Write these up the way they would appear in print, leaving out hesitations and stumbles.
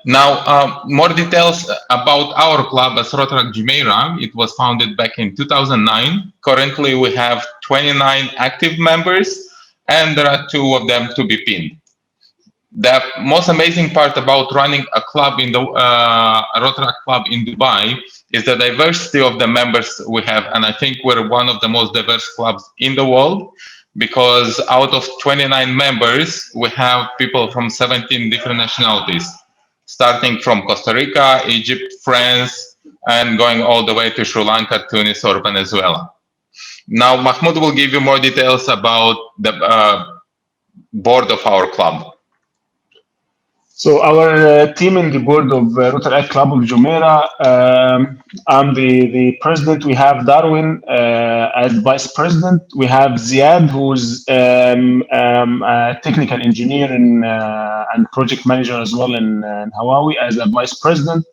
Now, more details about our club as Rotaract Jumeirah. It was founded back in 2009. Currently, we have 29 active members, and there are two of them to be pinned. The most amazing part about running a club in the Rotaract club in Dubai is the diversity of the members we have, and I think we're one of the most diverse clubs in the world because out of 29 members, we have people from 17 different nationalities, starting from Costa Rica, Egypt, France, and going all the way to Sri Lanka, Tunis, or Venezuela. Now, Mahmoud will give you more details about the board of our club. So our team in the board of Rotaract Club of Jumeirah, I'm the president. We have Darwin as vice president. We have Ziad, who's a technical engineer and project manager as well in Hawaii as a vice president.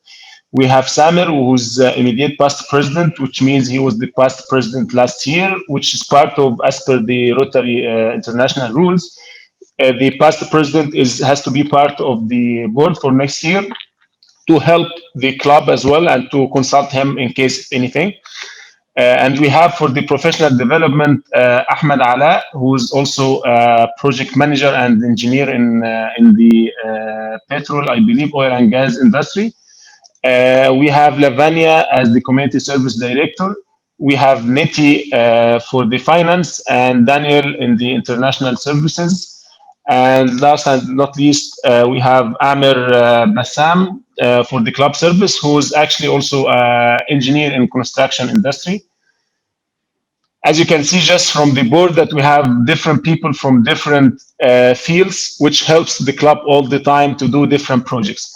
We have Samir, who's immediate past president, which means he was the past president last year, which is part of, as per the Rotary international rules, the past president has to be part of the board for next year to help the club as well and to consult him in case anything. And we have for the professional development Ahmed Ala, who is also a project manager and engineer in the petrol, I believe, oil and gas industry. We have Lavania as the community service director. We have Neti for the finance and Daniel in the international services. And last and not least, we have Amir Bassam for the club service, who's actually also an engineer in construction industry. As you can see just from the board that we have different people from different fields, which helps the club all the time to do different projects.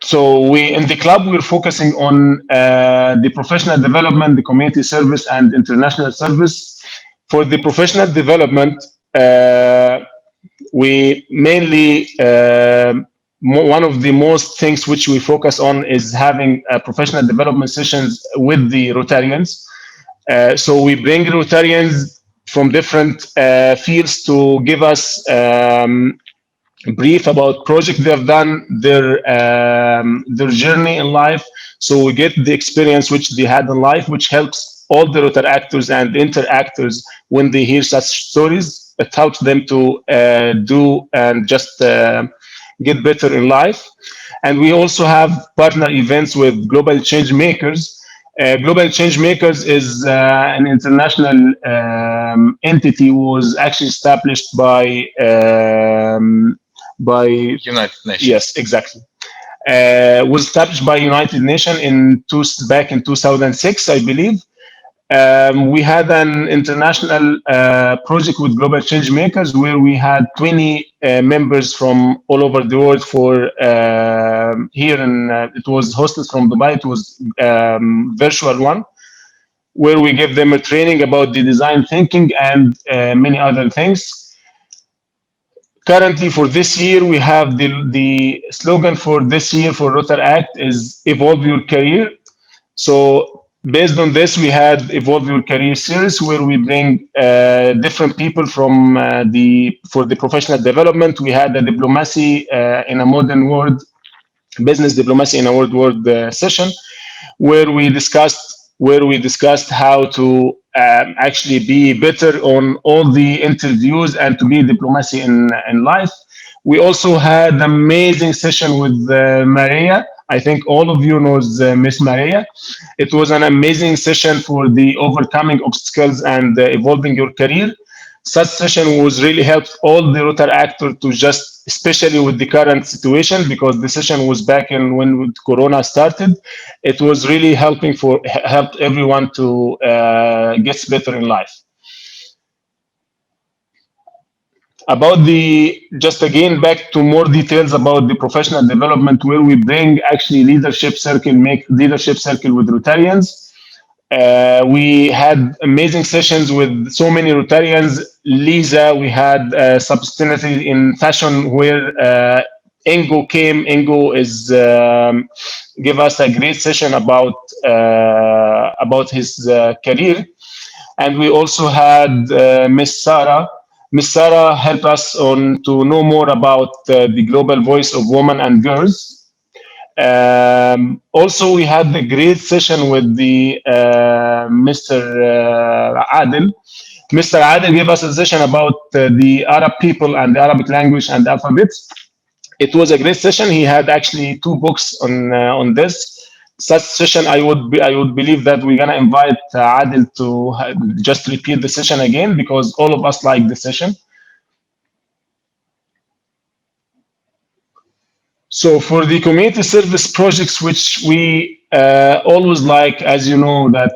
So we in the club we're focusing on the professional development, the community service, and international service. For the professional development, we mainly one of the most things which we focus on is having professional development sessions with the Rotarians. So we bring Rotarians from different fields to give us brief about project they've done, their journey in life. So we get the experience which they had in life, which helps all the Rotaractors and interactors when they hear such stories. It helps them to do and just get better in life. And we also have partner events with Global Change Makers. Global Change Makers is an international entity, was actually established by United Nations. Yes, exactly. Was established by United Nations back in 2006, I believe. We had an international project with Global Change Makers where we had 20 members from all over the world for here in, it was hosted from Dubai. It was virtual one where we gave them a training about the design thinking and many other things. Currently, for this year, we have the slogan for this year for Rotaract is Evolve Your Career. So based on this, we had Evolve Your Career series where we bring different people from for the professional development. We had a diplomacy in a modern world, business diplomacy in a world session where we discussed how to actually be better on all the interviews and to be diplomacy in life. We also had an amazing session with Maria. I think all of you knows Miss Maria. It was an amazing session for the overcoming obstacles and evolving your career. Such session was really helped all the Rotaractor to just, especially with the current situation, because the session was back in when Corona started. It was really helped everyone to get better in life. About just again back to more details about the professional development, where we bring actually make leadership circle with Rotarians. We had amazing sessions with so many Rotarians. Lisa, we had sustainability in fashion where Ingo came. Ingo is give us a great session about his career, and we also had Miss Sarah Miss Sarah helped us on to know more about the global voice of women and girls. Also, we had a great session with the Mr. Adil. Mr. Adil gave us a session about the Arab people and the Arabic language and alphabets. It was a great session. He had actually two books on this. Such session, I would believe that we're gonna invite Adil to just repeat the session again because all of us like the session. So for the community service projects, which we always like, as you know, that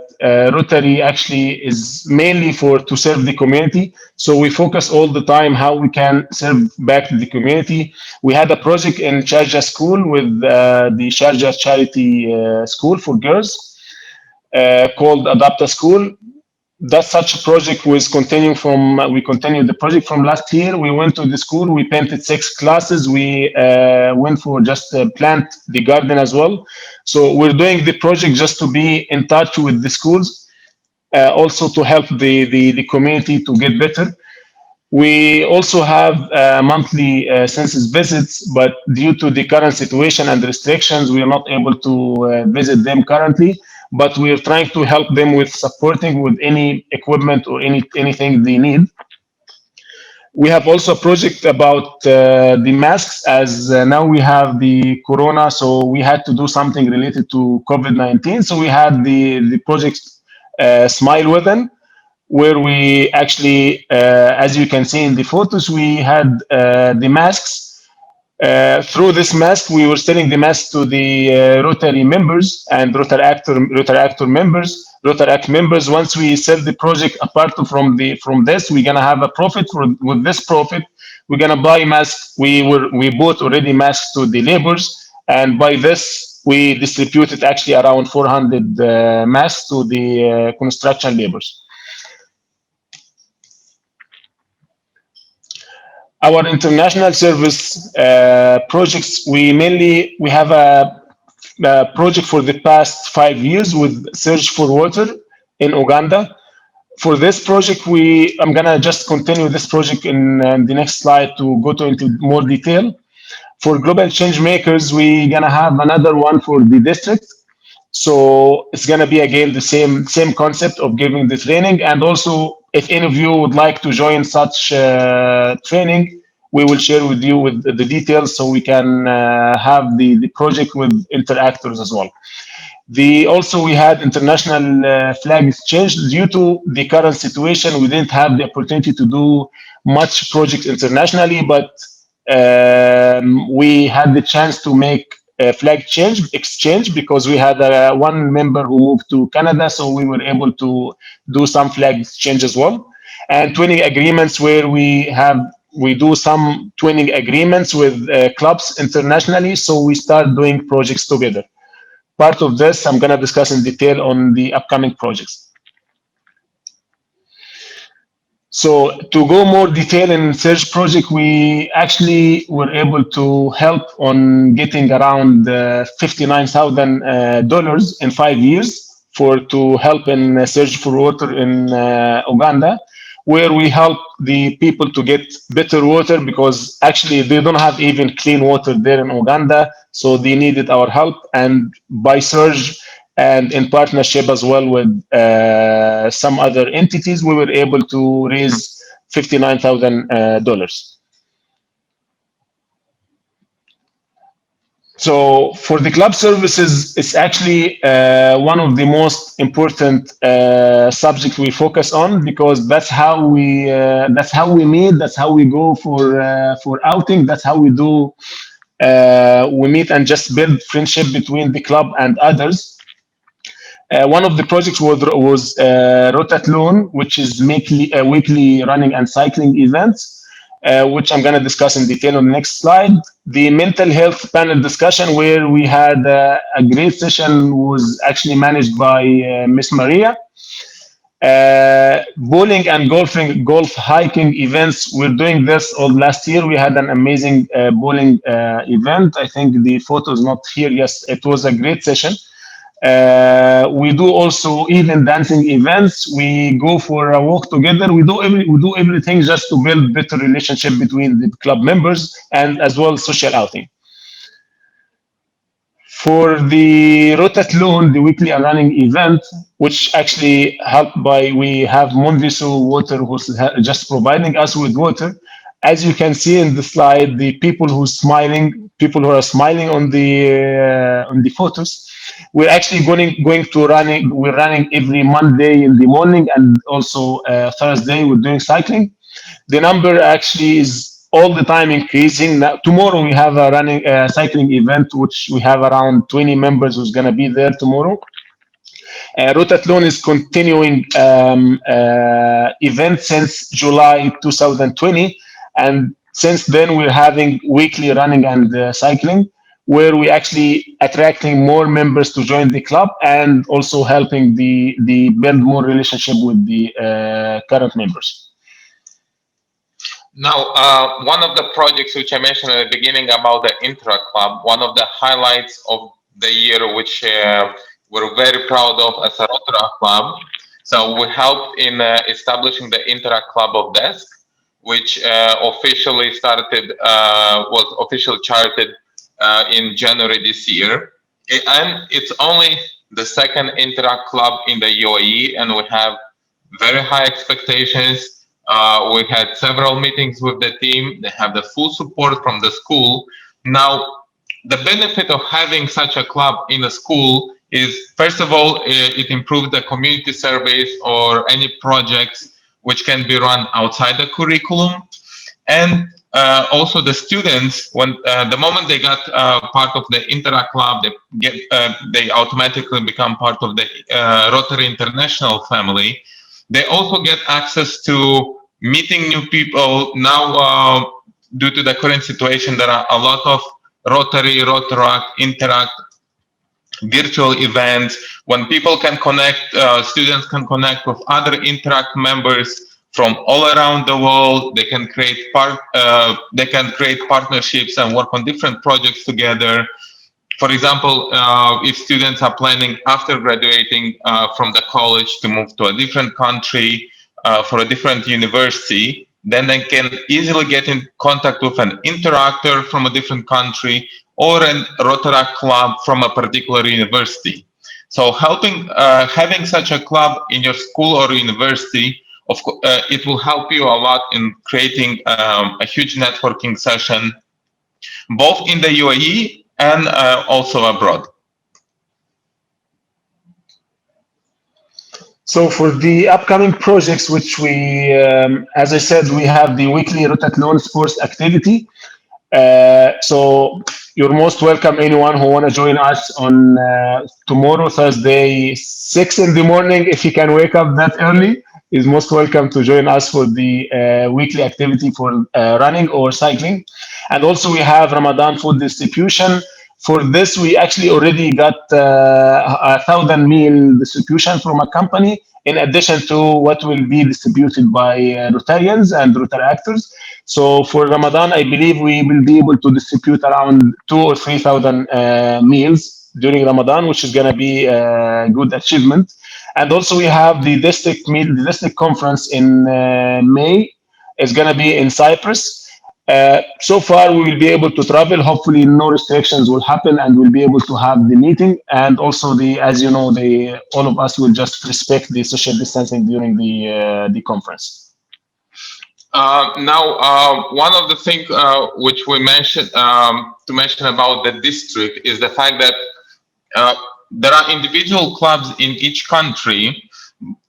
Rotary actually is mainly for to serve the community. So we focus all the time how we can serve back to the community. We had a project in Sharjah School with the Sharjah Charity School for girls called Adapta School. That such a project was continuing from we continued the project from last year. We went to the school, we painted 6 classes, we went for just plant the garden as well. So we're doing the project just to be in touch with the schools, also to help the community to get better. We also have monthly census visits, but due to the current situation and restrictions, we are not able to visit them currently. But we are trying to help them with supporting with any equipment or anything they need. We have also a project about the masks, as now we have the corona, so we had to do something related to COVID-19. So we had the project Smile Within, where we actually, as you can see in the photos, we had the masks. Through this mask, we were selling the mask to the Rotary members and Rotaractor members. Rotaract members. Once we sell the project, apart from this, we're gonna have a profit. With this profit, we're gonna buy masks. We bought already masks to the laborers, and by this we distributed actually around 400 masks to the construction laborers. Our international service projects, we have a project for the past 5 years with Search for Water in Uganda. For this project, I'm gonna just continue this project in the next slide to go into more detail. For global change makers, we're gonna have another one for the district. So it's gonna be again the same concept of giving the training, and also if any of you would like to join such training, we will share with you with the details so we can have the project with interactors as well. Also we had international flag exchange. Due to the current situation, we didn't have the opportunity to do much project internationally, but we had the chance to make a flag exchange because we had one member who moved to Canada, so we were able to do some flag exchange as well. And twinning agreements, where we do some twinning agreements with clubs internationally, so we start doing projects together. Part of this I'm going to discuss in detail on the upcoming projects. So to go more detail in Surge project, we actually were able to help on getting around $59,000 in 5 years to help in Surge for Water in Uganda, where we help the people to get better water because actually they don't have even clean water there in Uganda, so they needed our help. And by Surge and in partnership as well with some other entities, we were able to raise $59,000. So for the club services, it's actually one of the most important subjects we focus on because that's how we meet, that's how we go for outing, that's how we do we meet and just build friendship between the club and others. One of the projects was Rotathlon, which is weekly running and cycling events, which I'm going to discuss in detail on the next slide. The mental health panel discussion, where we had a great session, was actually managed by Miss Maria. Bowling and golf hiking events. We're doing this all last year. We had an amazing bowling event. I think the photo is not here. Yes, it was a great session. We do also even dancing events. We go for a walk together. We do everything just to build better relationship between the club members and as well social outing. For the Rotathlon, the weekly and running event, which actually helped by we have Monviso Water who's just providing us with water. As you can see in the slide, the people who are smiling on the photos, we're actually going to running. We're running every Monday in the morning and also Thursday. We're doing cycling. The number actually is all the time increasing. Now, tomorrow we have a running cycling event, which we have around 20 members who's going to be there tomorrow. Rotathlon is continuing event since July 2020, and since then we're having weekly running and cycling, where we actually attracting more members to join the club and also helping the build more relationship with the current members. Now, one of the projects which I mentioned at the beginning about the Intra Club, one of the highlights of the year, which we're very proud of as a Rotaract Club. So we helped in establishing the Intra Club of Desk, which officially was officially charted in January this year. And it's only the second Intra Club in the UAE, and we have very high expectations. We had several meetings with the team. They have the full support from the school. Now, the benefit of having such a club in a school is, first of all, it improves the community service or any projects which can be run outside the curriculum. And also the students, when the moment they got part of the Interact Club, they automatically become part of the Rotary International family. They also get access to meeting new people. Now, due to the current situation, there are a lot of Rotary, Rotaract, Interact virtual events when people can connect, students can connect with other Interact members from all around the world. They can create partnerships and work on different projects together. For example, if students are planning after graduating from the college to move to a different country for a different university, then they can easily get in contact with an interactor from a different country or a Rotaract club from a particular university. So having such a club in your school or university, it will help you a lot in creating a huge networking session, both in the UAE and also abroad. So for the upcoming projects, which we, as I said, we have the weekly Rotathlon sports activity. So you're most welcome, anyone who want to join us on tomorrow, Thursday, 6 in the morning. If you can wake up that early, is most welcome to join us for the weekly activity for running or cycling. And also we have Ramadan food distribution. For this, we actually already got 1,000 meal distribution from a company, in addition to what will be distributed by Rotarians and Rotaractors. So for Ramadan, I believe we will be able to distribute around 2,000 or 3,000 meals during Ramadan, which is going to be a good achievement. And also we have the district conference in May. It's going to be in Cyprus. So far, we will be able to travel. Hopefully, no restrictions will happen, and we'll be able to have the meeting. And also, as you know, all of us will just respect the social distancing during the conference. Now, one of the things which we mentioned to mention about the district is the fact that there are individual clubs in each country,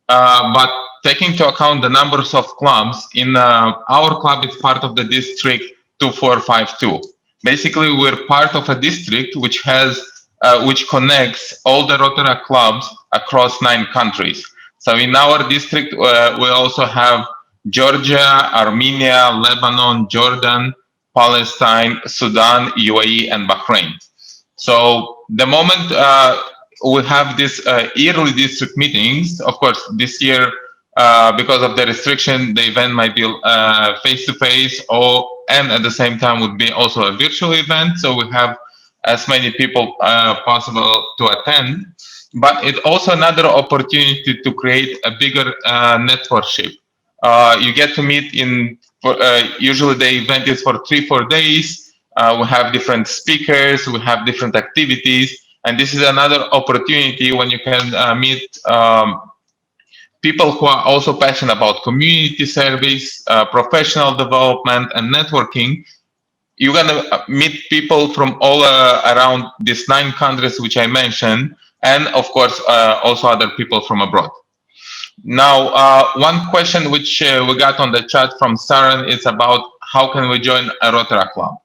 but taking into account the numbers of clubs, in our club is part of the district 2452. Basically, we're part of a district which connects all the Rotaract clubs across 9 countries. So in our district, we also have Georgia, Armenia, Lebanon, Jordan, Palestine, Sudan, UAE, and Bahrain. So the moment we have these yearly district meetings, of course, this year, because of the restriction, the event might be face-to-face, and at the same time would be also a virtual event. So we have as many people possible to attend. but it's also another opportunity to create a bigger networkship. You get to meet usually the event is for 3-4 days. We have different speakers, we have different activities, and this is another opportunity when you can meet people who are also passionate about community service, professional development, and networking. You're gonna meet people from all around these 9 countries which I mentioned, and of course also other people from abroad. Now, one question which we got on the chat from Saren is about how can we join a Rotaract club.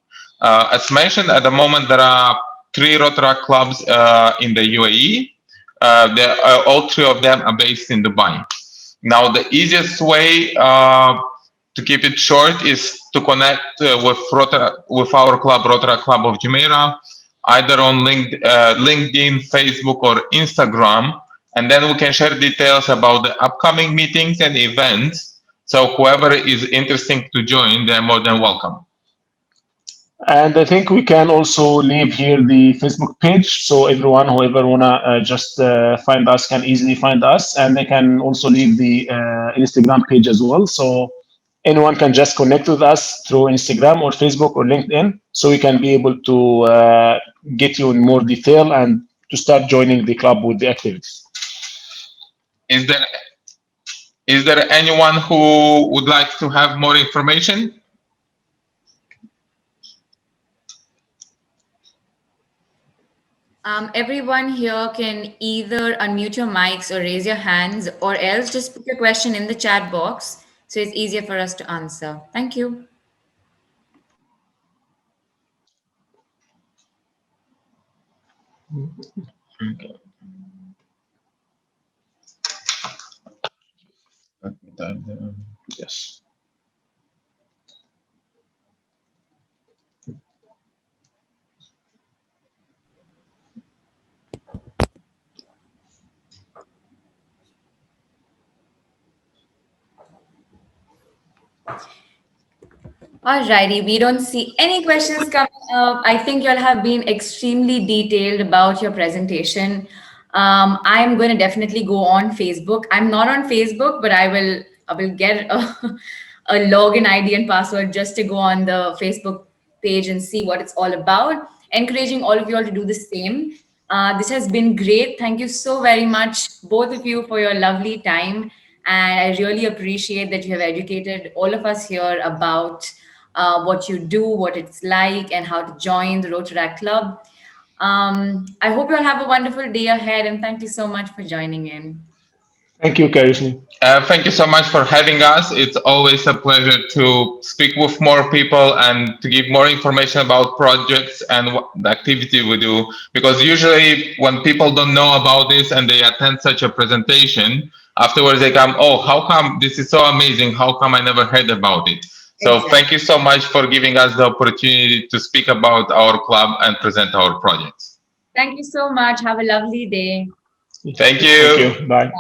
As mentioned, at the moment there are 3 Rotaract clubs in the UAE. All 3 of them are based in Dubai. Now, the easiest way to keep it short is to connect with our club, Rotaract Club of Jumeirah, either on LinkedIn, Facebook, or Instagram, and then we can share details about the upcoming meetings and events. So whoever is interested to join, they're more than welcome. And I think we can also leave here the Facebook page, so everyone, whoever wanna just find us, can easily find us, and they can also leave the Instagram page as well. So anyone can just connect with us through Instagram or Facebook or LinkedIn, so we can be able to get you in more detail and to start joining the club with the activities. Is there anyone who would like to have more information? Everyone here can either unmute your mics or raise your hands, or else just put your question in the chat box so it's easier for us to answer. Thank you. Okay. Yes. Alrighty, we don't see any questions coming up. I think you'll have been extremely detailed about your presentation. I'm going to definitely go on Facebook. I'm not on Facebook, but I will get a login ID and password just to go on the Facebook page and see what it's all about. Encouraging all of you all to do the same. This has been great. Thank you so very much, both of you, for your lovely time. And I really appreciate that you have educated all of us here about what you do, what it's like, and how to join the Rotaract Club. I hope you all have a wonderful day ahead, and thank you so much for joining in. Thank you, Karishni. Thank you so much for having us. It's always a pleasure to speak with more people and to give more information about projects and the activity we do. Because usually when people don't know about this and they attend such a presentation, afterwards they come, oh, how come this is so amazing? How come I never heard about it? So Exactly. thank you so much for giving us the opportunity to speak about our club and present our projects. Thank you so much. Have a lovely day. Thank Thank you. you. Bye.